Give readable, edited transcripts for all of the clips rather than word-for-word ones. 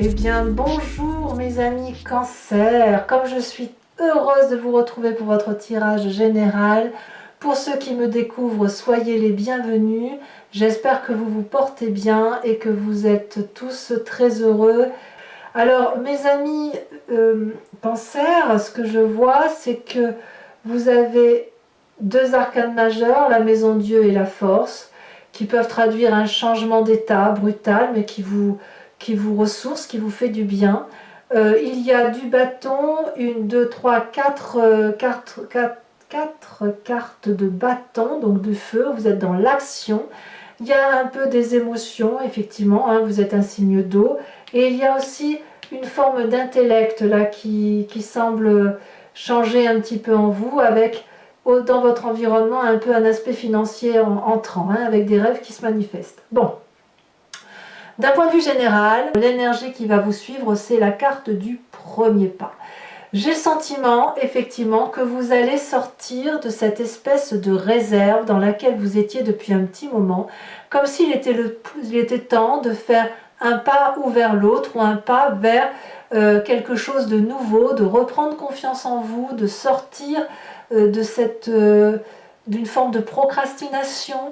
Eh bien, bonjour mes amis Cancer, comme je suis heureuse de vous retrouver pour votre tirage général. Pour ceux qui me découvrent, soyez les bienvenus. J'espère que vous vous portez bien et que vous êtes tous très heureux. Alors, mes amis Cancer, ce que je vois, c'est que vous avez deux arcanes majeurs, la maison Dieu et la force, qui peuvent traduire un changement d'état brutal, mais qui vous ressource, qui vous fait du bien. Il y a du bâton, une, deux, trois, quatre cartes de bâton, donc de feu, vous êtes dans l'action. Il y a un peu des émotions, effectivement, hein, vous êtes un signe d'eau. Et il y a aussi une forme d'intellect là qui semble changer un petit peu en vous, avec dans votre environnement un peu un aspect financier entrant, hein, avec des rêves qui se manifestent. Bon. D'un point de vue général, l'énergie qui va vous suivre, c'est la carte du premier pas. J'ai le sentiment, effectivement, que vous allez sortir de cette espèce de réserve dans laquelle vous étiez depuis un petit moment, comme s'il était temps de faire un pas ou vers l'autre, ou un pas vers quelque chose de nouveau, de reprendre confiance en vous, de sortir d'une forme de procrastination,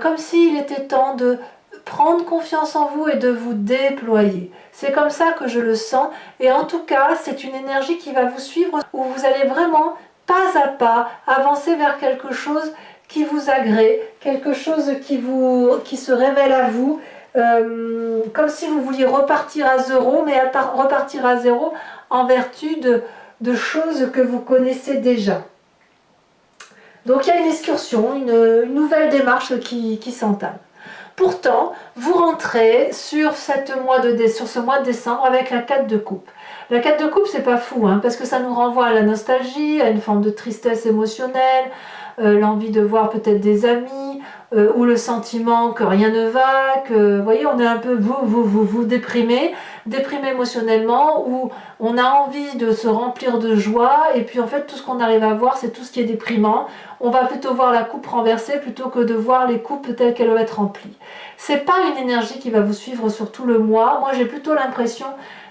comme s'il était temps de prendre confiance en vous et de vous déployer. C'est comme ça que je le sens, et en tout cas c'est une énergie qui va vous suivre, où vous allez vraiment pas à pas avancer vers quelque chose qui vous agrée, quelque chose qui se révèle à vous, comme si vous vouliez repartir à zéro, mais repartir à zéro en vertu de choses que vous connaissez déjà. Donc il y a une excursion, une nouvelle démarche qui s'entame. Pourtant, vous rentrez sur ce mois de décembre avec la 4 de coupe. La 4 de coupe, c'est pas fou, hein, parce que ça nous renvoie à la nostalgie, à une forme de tristesse émotionnelle, l'envie de voir peut-être des amis, ou le sentiment que rien ne va, que, vous voyez, on est un peu vous déprimé émotionnellement, où on a envie de se remplir de joie, et puis en fait tout ce qu'on arrive à voir, c'est tout ce qui est déprimant. On va plutôt voir la coupe renversée plutôt que de voir les coupes telles qu'elles doivent être remplies. C'est pas une énergie qui va vous suivre sur tout le mois. Moi j'ai plutôt l'impression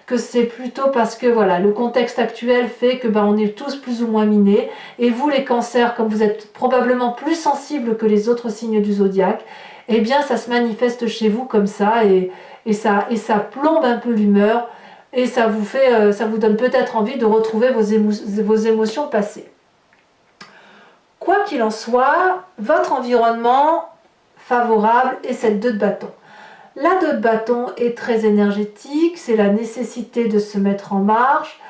que c'est plutôt parce que voilà, le contexte actuel fait que on est tous plus ou moins minés, et vous les cancers, comme vous êtes probablement plus sensibles que les autres signes du zodiaque, eh bien ça se manifeste chez vous comme ça, et ça plombe un peu l'humeur, et ça vous donne peut-être envie de retrouver vos émotions passées. Quoi qu'il en soit, votre environnement favorable est cette 2 de bâton. La 2 de bâton est très énergétique, c'est la nécessité de se mettre en marche,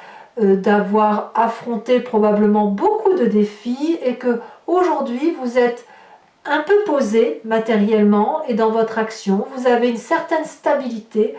d'avoir affronté probablement beaucoup de défis, et que aujourd'hui vous êtes un peu posé matériellement et dans votre action. Vous avez une certaine stabilité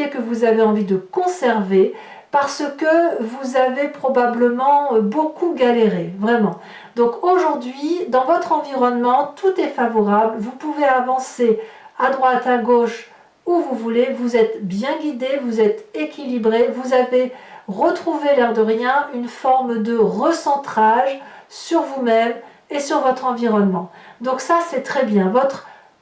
que vous avez envie de conserver, parce que vous avez probablement beaucoup galéré, vraiment. Donc aujourd'hui, dans votre environnement, tout est favorable, vous pouvez avancer à droite, à gauche, où vous voulez, vous êtes bien guidé, vous êtes équilibré, vous avez retrouvé l'air de rien une forme de recentrage sur vous-même et sur votre environnement. Donc ça c'est très bien,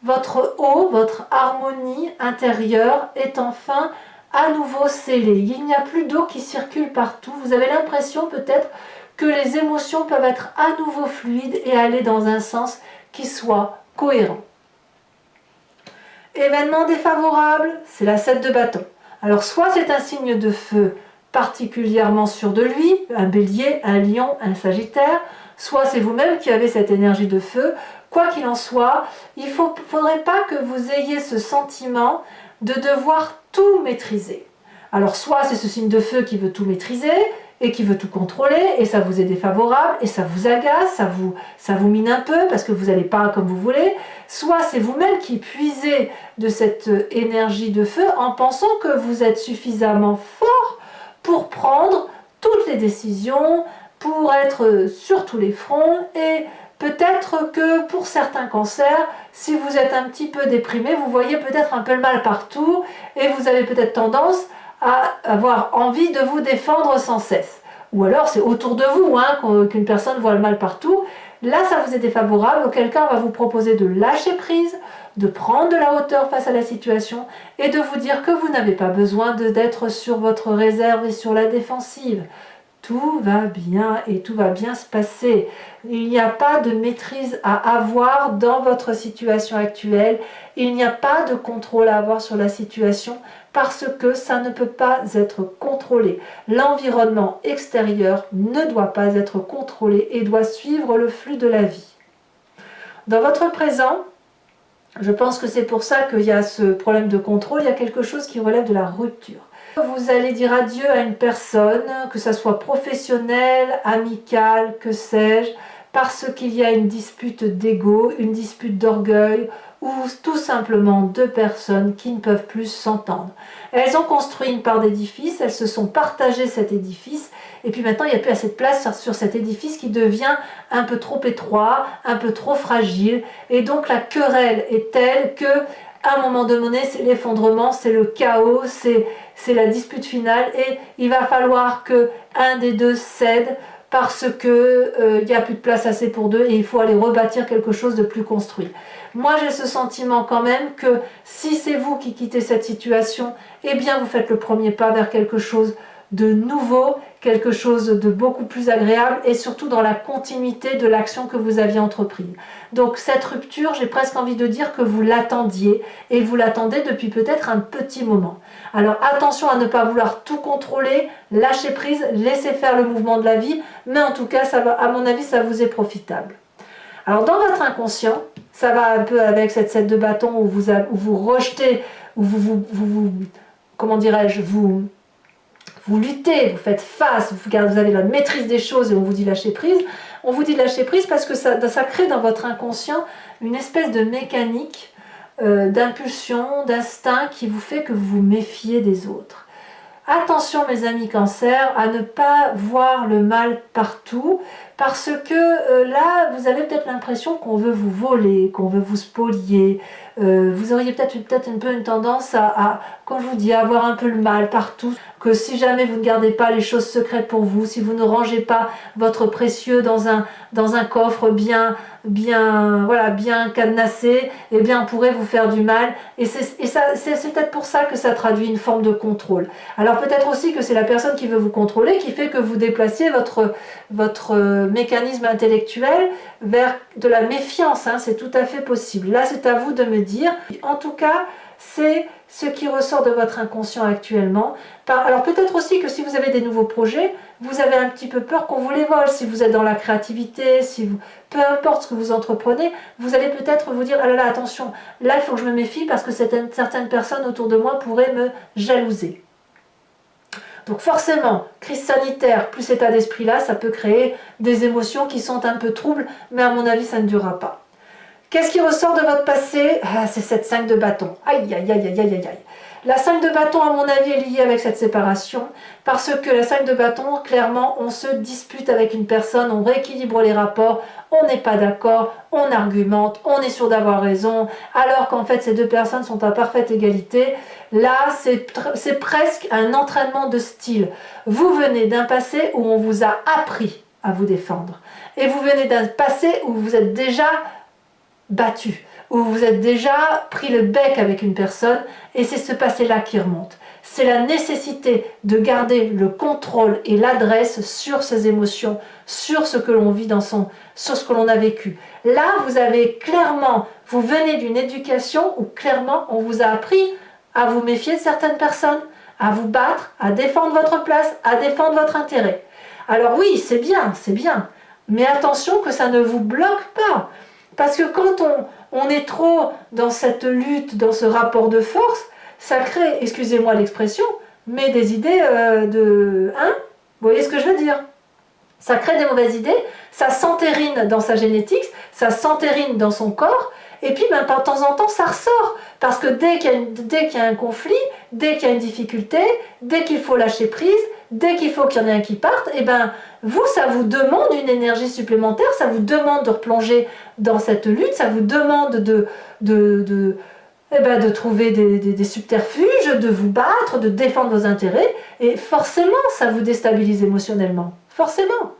votre eau, votre harmonie intérieure est enfin à nouveau scellée. Il n'y a plus d'eau qui circule partout, vous avez l'impression peut-être que les émotions peuvent être à nouveau fluides et aller dans un sens qui soit cohérent. Événement défavorable, c'est la 7 de bâton. Alors soit c'est un signe de feu particulièrement sûr de lui, un bélier, un lion, un sagittaire, soit c'est vous-même qui avez cette énergie de feu. Quoi qu'il en soit, il ne faudrait pas que vous ayez ce sentiment de devoir tout maîtriser. Alors soit c'est ce signe de feu qui veut tout maîtriser et qui veut tout contrôler, et ça vous est défavorable, et ça vous agace, ça vous mine un peu parce que vous n'allez pas comme vous voulez. Soit c'est vous-même qui puisez de cette énergie de feu en pensant que vous êtes suffisamment fort pour prendre toutes les décisions, pour être sur tous les fronts, et peut-être que pour certains cancers, si vous êtes un petit peu déprimé, vous voyez peut-être un peu le mal partout, et vous avez peut-être tendance à avoir envie de vous défendre sans cesse. Ou alors c'est autour de vous qu'une personne voit le mal partout. Là ça vous est défavorable, auquel cas on va vous proposer de lâcher prise, de prendre de la hauteur face à la situation et de vous dire que vous n'avez pas besoin d'être sur votre réserve et sur la défensive. Tout va bien et tout va bien se passer. Il n'y a pas de maîtrise à avoir dans votre situation actuelle. Il n'y a pas de contrôle à avoir sur la situation parce que ça ne peut pas être contrôlé. L'environnement extérieur ne doit pas être contrôlé et doit suivre le flux de la vie. Dans votre présent, je pense que c'est pour ça qu'il y a ce problème de contrôle, il y a quelque chose qui relève de la rupture. Vous allez dire adieu à une personne, que ça soit professionnelle, amicale, que sais-je, parce qu'il y a une dispute d'ego, une dispute d'orgueil, ou tout simplement deux personnes qui ne peuvent plus s'entendre. Elles ont construit une part d'édifice, elles se sont partagées cet édifice, et puis maintenant il n'y a plus assez de place sur cet édifice qui devient un peu trop étroit, un peu trop fragile, et donc la querelle est telle que à un moment donné, c'est l'effondrement, c'est le chaos, c'est la dispute finale et il va falloir que un des deux cède parce que il n'y a plus de place assez pour deux et il faut aller rebâtir quelque chose de plus construit. Moi, j'ai ce sentiment quand même que si c'est vous qui quittez cette situation, eh bien, vous faites le premier pas vers quelque chose de nouveau, quelque chose de beaucoup plus agréable et surtout dans la continuité de l'action que vous aviez entreprise. Donc cette rupture, j'ai presque envie de dire que vous l'attendiez et vous l'attendez depuis peut-être un petit moment. Alors attention à ne pas vouloir tout contrôler, lâcher prise, laisser faire le mouvement de la vie, mais en tout cas, ça va, à mon avis, ça vous est profitable. Alors dans votre inconscient, ça va un peu avec cette 7 de bâton où vous rejetez, où comment dirais-je, vous luttez, vous faites face, vous avez la maîtrise des choses et on vous dit lâcher prise. On vous dit de lâcher prise parce que ça crée dans votre inconscient une espèce de mécanique d'impulsion, d'instinct qui vous fait que vous vous méfiez des autres. Attention mes amis cancer à ne pas voir le mal partout parce que là vous avez peut-être l'impression qu'on veut vous voler, qu'on veut vous spolier. Vous auriez peut-être un peu une tendance à, comme je vous dis, à avoir un peu le mal partout, que si jamais vous ne gardez pas les choses secrètes pour vous, si vous ne rangez pas votre précieux dans un coffre bien cadenassé, eh bien on pourrait vous faire du mal et c'est peut-être pour ça que ça traduit une forme de contrôle. Alors peut-être aussi que c'est la personne qui veut vous contrôler qui fait que vous déplaciez votre mécanisme intellectuel vers de la méfiance, hein, c'est tout à fait possible. Là c'est à vous de me dire, en tout cas c'est ce qui ressort de votre inconscient actuellement. Alors peut-être aussi que si vous avez des nouveaux projets, vous avez un petit peu peur qu'on vous les vole. Si vous êtes dans la créativité, peu importe ce que vous entreprenez, vous allez peut-être vous dire « Ah là là, attention, là il faut que je me méfie parce que certaines personnes autour de moi pourraient me jalouser. » Donc forcément, crise sanitaire plus état d'esprit-là, ça peut créer des émotions qui sont un peu troubles, mais à mon avis, ça ne durera pas. Qu'est-ce qui ressort de votre passé? C'est cette 5 de bâton. Aïe, aïe, aïe, aïe, aïe, aïe. La 5 de bâton, à mon avis, est liée avec cette séparation, parce que la 5 de bâton, clairement, on se dispute avec une personne, on rééquilibre les rapports, on n'est pas d'accord, on argumente, on est sûr d'avoir raison, alors qu'en fait, ces deux personnes sont à parfaite égalité. Là, c'est presque un entraînement de style. Vous venez d'un passé où on vous a appris à vous défendre, et vous venez d'un passé où vous êtes déjà battu, où vous êtes déjà pris le bec avec une personne et c'est ce passé-là qui remonte. C'est la nécessité de garder le contrôle et l'adresse sur ses émotions, sur ce que l'on vit sur ce que l'on a vécu. Là, vous venez d'une éducation où clairement on vous a appris à vous méfier de certaines personnes, à vous battre, à défendre votre place, à défendre votre intérêt. Alors oui, c'est bien, mais attention que ça ne vous bloque pas. Parce que quand on est trop dans cette lutte, dans ce rapport de force, ça crée, excusez-moi l'expression, mais des idées vous voyez ce que je veux dire? Ça crée des mauvaises idées, ça s'entérine dans sa génétique, ça s'entérine dans son corps, et puis de temps en temps ça ressort. Parce que dès qu'il y a un conflit, dès qu'il y a une difficulté, dès qu'il faut lâcher prise, dès qu'il faut qu'il y en ait un qui parte, et ça vous demande une énergie supplémentaire, ça vous demande de replonger dans cette lutte, ça vous demande de trouver des subterfuges, de vous battre, de défendre vos intérêts, et forcément ça vous déstabilise émotionnellement, forcément.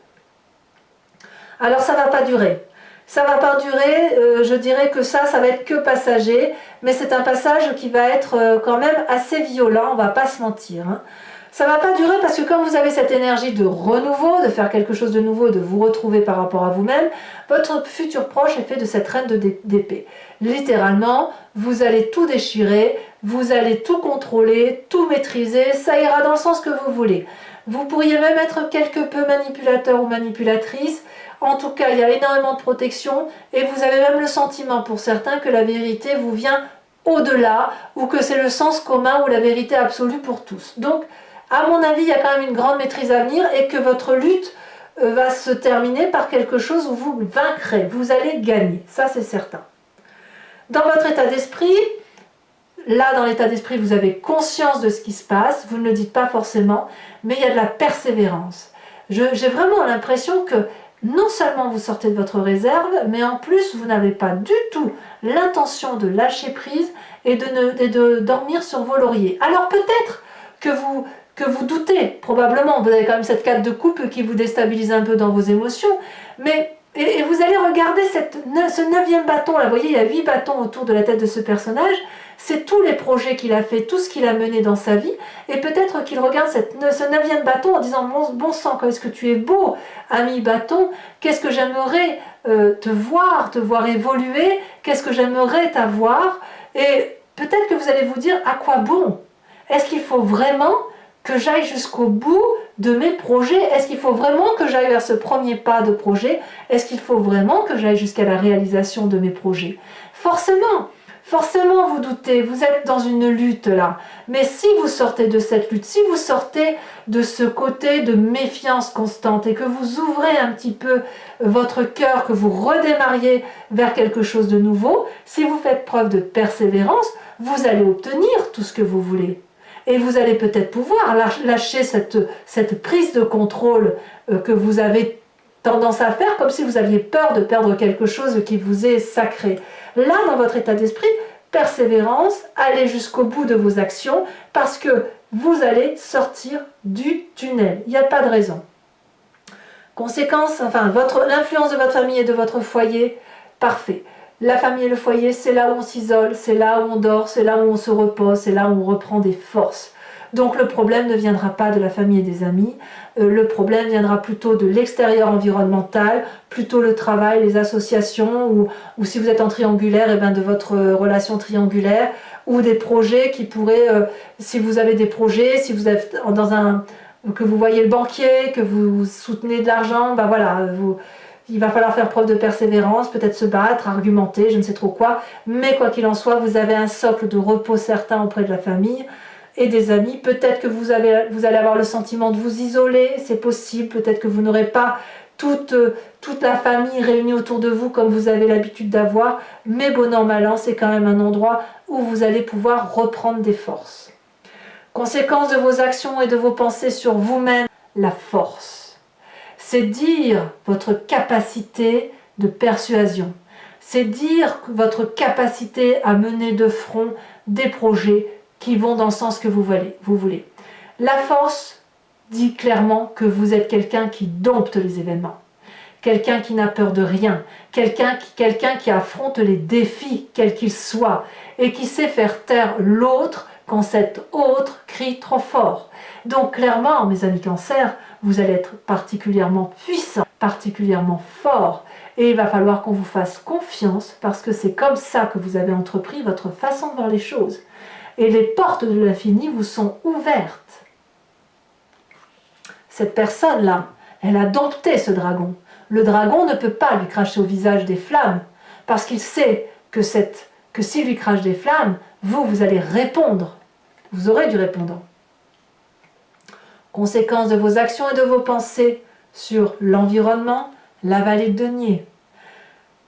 Alors ça ne va pas durer. Ça va pas durer, je dirais que ça va être que passager, mais c'est un passage qui va être quand même assez violent, on va pas se mentir. Hein. Ça va pas durer parce que comme vous avez cette énergie de renouveau, de faire quelque chose de nouveau, de vous retrouver par rapport à vous-même, votre futur proche est fait de cette reine d'épée. Littéralement, vous allez tout déchirer, vous allez tout contrôler, tout maîtriser, ça ira dans le sens que vous voulez. Vous pourriez même être quelque peu manipulateur ou manipulatrice. En tout cas, il y a énormément de protection et vous avez même le sentiment pour certains que la vérité vous vient au-delà ou que c'est le sens commun ou la vérité absolue pour tous. Donc, à mon avis, il y a quand même une grande maîtrise à venir et que votre lutte va se terminer par quelque chose où vous vaincrez, vous allez gagner, ça c'est certain. Dans votre état d'esprit, là dans l'état d'esprit vous avez conscience de ce qui se passe, vous ne le dites pas forcément, mais il y a de la persévérance. J'ai vraiment l'impression que non seulement vous sortez de votre réserve, mais en plus vous n'avez pas du tout l'intention de lâcher prise et de dormir sur vos lauriers. Alors peut-être que vous doutez, probablement, vous avez quand même cette carte de coupe qui vous déstabilise un peu dans vos émotions, mais et vous allez regarder ce 9e bâton, là, vous voyez, il y a 8 bâtons autour de la tête de ce personnage, c'est tous les projets qu'il a fait, tout ce qu'il a mené dans sa vie, et peut-être qu'il regarde ce 9e bâton en disant « Bon sang, qu'est-ce que tu es beau, ami bâton, qu'est-ce que j'aimerais te voir évoluer, qu'est-ce que j'aimerais t'avoir ?» Et peut-être que vous allez vous dire « À quoi bon? Est-ce qu'il faut vraiment que j'aille jusqu'au bout de mes projets? Est-ce qu'il faut vraiment que j'aille vers ce premier pas de projet? Est-ce qu'il faut vraiment que j'aille jusqu'à la réalisation de mes projets? » Forcément vous doutez, vous êtes dans une lutte là. Mais si vous sortez de cette lutte, si vous sortez de ce côté de méfiance constante et que vous ouvrez un petit peu votre cœur, que vous redémarriez vers quelque chose de nouveau, si vous faites preuve de persévérance, vous allez obtenir tout ce que vous voulez. Et vous allez peut-être pouvoir lâcher cette prise de contrôle que vous avez tendance à faire, comme si vous aviez peur de perdre quelque chose qui vous est sacré. Là, dans votre état d'esprit, persévérance, allez jusqu'au bout de vos actions, parce que vous allez sortir du tunnel. Il n'y a pas de raison. Conséquence, enfin, l'influence de votre famille et de votre foyer, parfait. La famille et le foyer, c'est là où on s'isole, c'est là où on dort, c'est là où on se repose, c'est là où on reprend des forces. Donc le problème ne viendra pas de la famille et des amis, le problème viendra plutôt de l'extérieur environnemental, plutôt le travail, les associations, ou si vous êtes en triangulaire, et bien de votre relation triangulaire, ou des projets qui pourraient, si vous avez des projets, si vous êtes que vous voyez le banquier, que vous soutenez de l'argent, ben voilà, il va falloir faire preuve de persévérance, peut-être se battre, argumenter, je ne sais trop quoi. Mais quoi qu'il en soit, vous avez un socle de repos certain auprès de la famille et des amis. Peut-être que vous allez avoir le sentiment de vous isoler, c'est possible. Peut-être que vous n'aurez pas toute la famille réunie autour de vous comme vous avez l'habitude d'avoir. Mais bon an, mal an, c'est quand même un endroit où vous allez pouvoir reprendre des forces. Conséquence de vos actions et de vos pensées sur vous-même, la force. C'est dire votre capacité de persuasion. C'est dire votre capacité à mener de front des projets qui vont dans le sens que vous voulez. La force dit clairement que vous êtes quelqu'un qui dompte les événements. Quelqu'un qui n'a peur de rien. Quelqu'un qui affronte les défis, quels qu'ils soient. Et qui sait faire taire l'autre quand cet autre crie trop fort. Donc clairement, mes amis Cancer, vous allez être particulièrement puissant, particulièrement fort. Et il va falloir qu'on vous fasse confiance parce que c'est comme ça que vous avez entrepris votre façon de voir les choses. Et les portes de l'infini vous sont ouvertes. Cette personne-là, elle a dompté ce dragon. Le dragon ne peut pas lui cracher au visage des flammes parce qu'il sait que s'il lui crache des flammes, vous allez répondre. Vous aurez du répondant. Conséquence de vos actions et de vos pensées sur l'environnement, la vallée de Denier.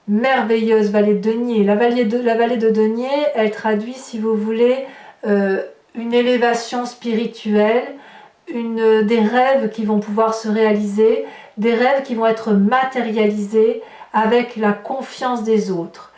Merveilleuse vallée de Denier. La vallée de Denier, elle traduit, si vous voulez, une élévation spirituelle, des rêves qui vont pouvoir se réaliser, des rêves qui vont être matérialisés avec la confiance des autres.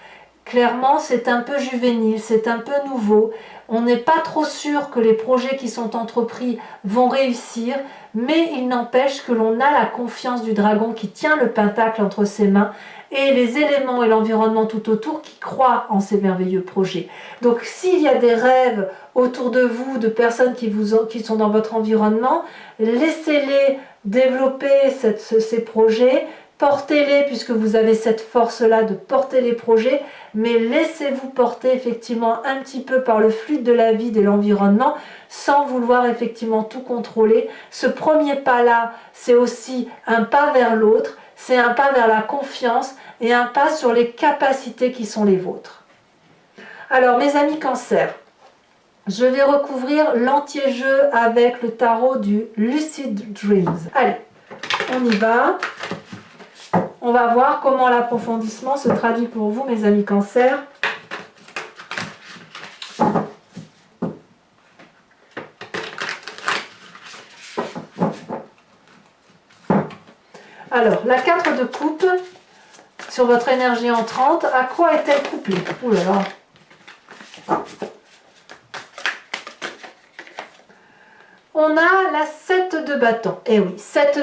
Clairement, c'est un peu juvénile, c'est un peu nouveau. on n'est pas trop sûr que les projets qui sont entrepris vont réussir, mais il n'empêche que l'on a la confiance du dragon qui tient le pentacle entre ses mains et les éléments et l'environnement tout autour qui croient en ces merveilleux projets. Donc s'il y a des rêves autour de vous, de personnes qui sont dans votre environnement, laissez-les développer ces projets, portez-les puisque vous avez cette force-là de porter les projets, mais laissez-vous porter effectivement un petit peu par le fluide de la vie, de l'environnement, sans vouloir effectivement tout contrôler. Ce premier pas-là, c'est aussi un pas vers l'autre, c'est un pas vers la confiance et un pas sur les capacités qui sont les vôtres. Alors mes amis Cancer, je vais recouvrir l'anti-jeu avec le tarot du Lucid Dreams. Allez, on y va. On va voir comment l'approfondissement se traduit pour vous, mes amis Cancer. Alors, la carte de coupe sur votre énergie entrante, à quoi est-elle couplée? Ouh là là. On a la 7 de bâton. Eh oui, 7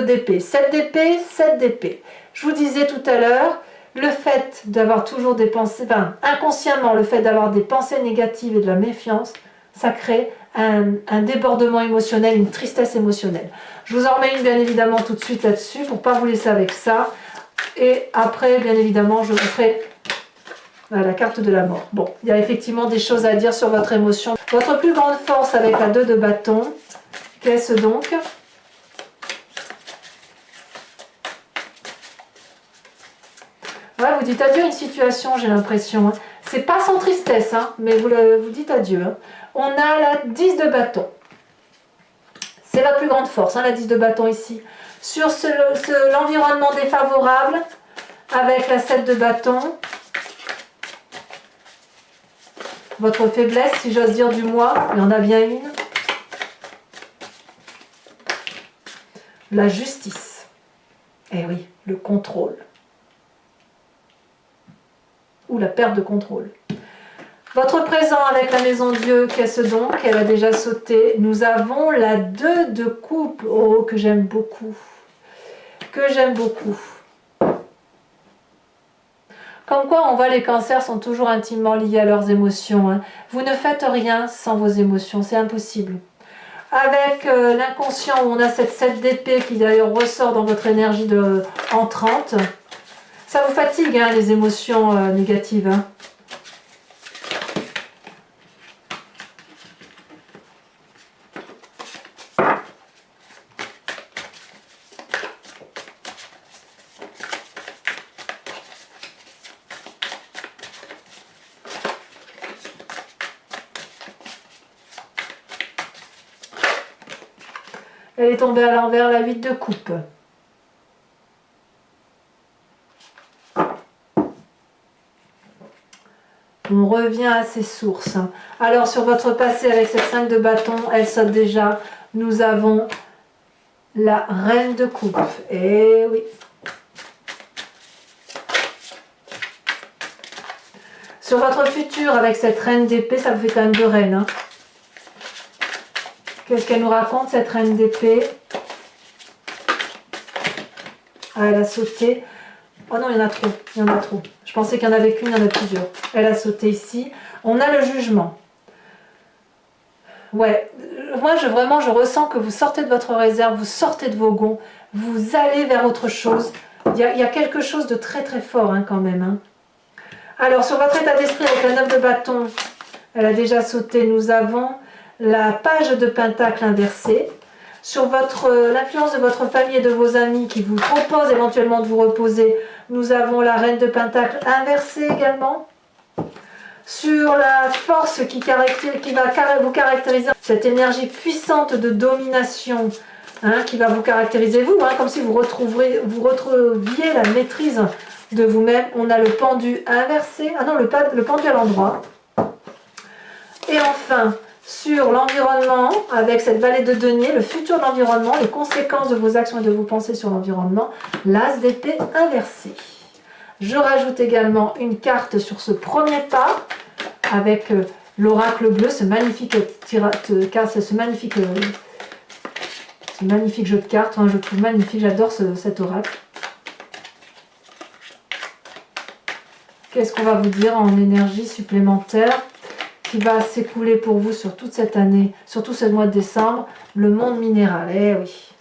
d'épée. 7 d'épée, 7 d'épée. Je vous disais tout à l'heure, le fait d'avoir toujours des pensées, enfin, inconsciemment, le fait d'avoir des pensées négatives et de la méfiance, ça crée un débordement émotionnel, une tristesse émotionnelle. Je vous en remets une bien évidemment tout de suite là-dessus pour ne pas vous laisser avec ça. Et après, bien évidemment, je vous ferai la carte de la mort. Bon, il y a effectivement des choses à dire sur votre émotion. Votre plus grande force avec la 2 de bâton, qu'est-ce donc? Ouais, vous dites adieu à une situation, j'ai l'impression. Hein. C'est pas sans tristesse, hein, mais vous dites adieu. Hein. On a la 10 de bâton. C'est la plus grande force, hein, la 10 de bâton ici. Sur l'environnement défavorable, avec la 7 de bâton, votre faiblesse, si j'ose dire, du mois, il y en a bien une. La justice. Eh oui, le contrôle. Ou la perte de contrôle. Votre présent avec la maison Dieu, qu'est-ce donc? Elle a déjà sauté. Nous avons la 2 de coupe. Oh, que j'aime beaucoup. Que j'aime beaucoup. Comme quoi, on voit les cancers sont toujours intimement liés à leurs émotions. Hein. Vous ne faites rien sans vos émotions, c'est impossible. Avec l'inconscient, où on a cette 7 d'épée qui d'ailleurs ressort dans votre énergie entrante, ça vous fatigue, hein, les émotions négatives. Hein. Elle est tombée à l'envers, la 8 de coupe. On revient à ses sources. Alors sur votre passé avec cette 5 de bâton, elle saute déjà. Nous avons la reine de coupe. Eh oui. Sur votre futur avec cette reine d'épée, ça vous fait quand même 2 reines. Hein. Qu'est-ce qu'elle nous raconte, cette reine d'épée? Ah, elle a sauté. Oh non, il y en a trop. Il y en a trop. Je pensais qu'il n'y en avait qu'une, il y en a plusieurs. Elle a sauté ici. On a le jugement. Ouais. Moi, je ressens que vous sortez de votre réserve, vous sortez de vos gonds, vous allez vers autre chose. Il y a quelque chose de très très fort hein, quand même. Hein. Alors, sur votre état d'esprit avec la 9 de bâton, elle a déjà sauté. Nous avons la page de pentacle inversée. Sur l'influence de votre famille et de vos amis qui vous proposent éventuellement de vous reposer, nous avons la reine de pentacle inversée également. Sur la force qui va vous caractériser, cette énergie puissante de domination hein, qui va vous caractériser vous, hein, comme si vous retrouviez la maîtrise de vous-même. On a le pendu inversé, ah non, le pendu à l'endroit. Et enfin, sur l'environnement, avec cette vallée de denier, le futur de l'environnement, les conséquences de vos actions et de vos pensées sur l'environnement, l'as d'épée inversé. Je rajoute également une carte sur ce premier pas, avec l'oracle bleu, ce magnifique jeu de cartes. Hein, je trouve magnifique, j'adore cet oracle. Qu'est-ce qu'on va vous dire en énergie supplémentaire qui va s'écouler pour vous sur toute cette année, surtout ce mois de décembre? Le monde minéral, eh oui,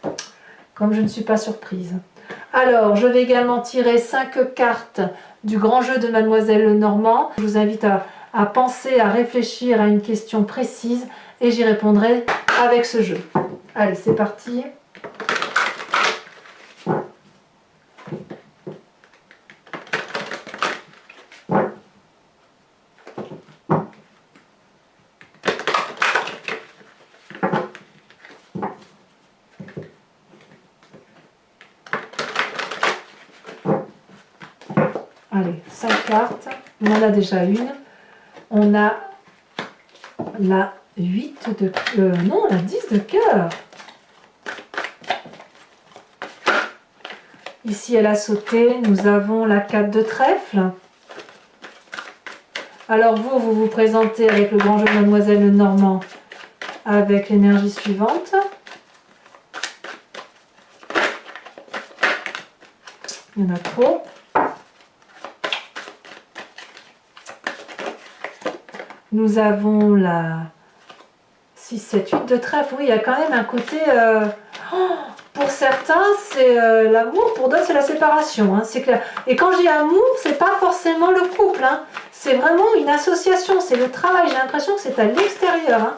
comme je ne suis pas surprise. Alors, je vais également tirer 5 cartes du grand jeu de Mademoiselle Lenormand. Je vous invite à penser, à réfléchir à une question précise et j'y répondrai avec ce jeu. Allez, c'est parti. Allez, 5 cartes. On en a déjà une. On a la 8 de... non, la 10 de cœur. Ici, elle a sauté. Nous avons la 4 de trèfle. Alors vous vous présentez avec le grand jeu de Mademoiselle Lenormand avec l'énergie suivante. Il y en a trop. Nous avons la 6, 7, 8 de trèfle. Oui, il y a quand même un côté... pour certains, c'est l'amour. Pour d'autres, c'est la séparation. Hein, c'est clair. Et quand j'ai amour, c'est pas forcément le couple. Hein, c'est vraiment une association. C'est le travail. J'ai l'impression que c'est à l'extérieur. Hein.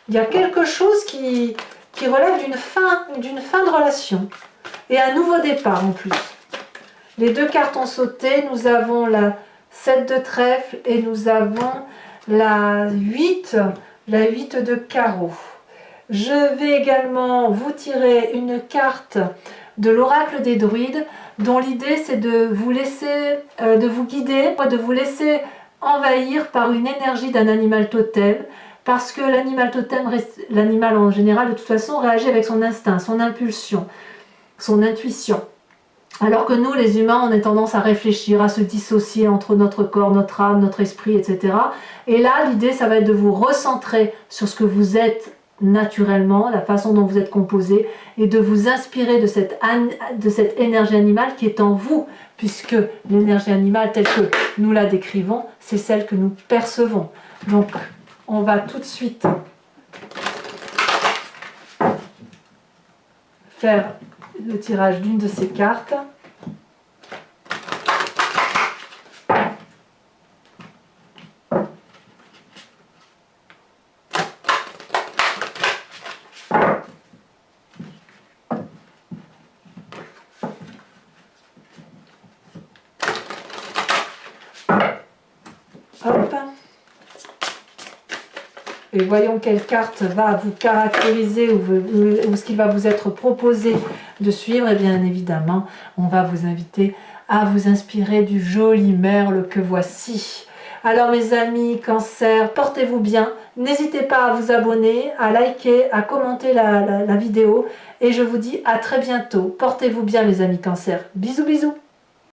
Il y a quelque chose qui relève d'une fin de relation. Et un nouveau départ en plus. Les 2 cartes ont sauté. Nous avons la 7 de trèfle et nous avons la 8 de carreau. Je vais également vous tirer une carte de l'oracle des druides dont l'idée c'est de vous laisser, de vous guider, de vous laisser envahir par une énergie d'un animal totem parce que l'animal totem, l'animal en général de toute façon réagit avec son instinct, son impulsion, son intuition. Alors que nous, les humains, on a tendance à réfléchir, à se dissocier entre notre corps, notre âme, notre esprit, etc. Et là, l'idée, ça va être de vous recentrer sur ce que vous êtes naturellement, la façon dont vous êtes composé, et de vous inspirer de cette énergie animale qui est en vous, puisque l'énergie animale, telle que nous la décrivons, c'est celle que nous percevons. Donc, on va tout de suite faire le tirage d'une de ces cartes. Hop. Et voyons quelle carte va vous caractériser ou ce qui va vous être proposé de suivre. Et bien évidemment, on va vous inviter à vous inspirer du joli merle que voici. Alors mes amis Cancer, portez-vous bien. N'hésitez pas à vous abonner, à liker, à commenter la vidéo. Et je vous dis à très bientôt. Portez-vous bien mes amis Cancer. Bisous bisous.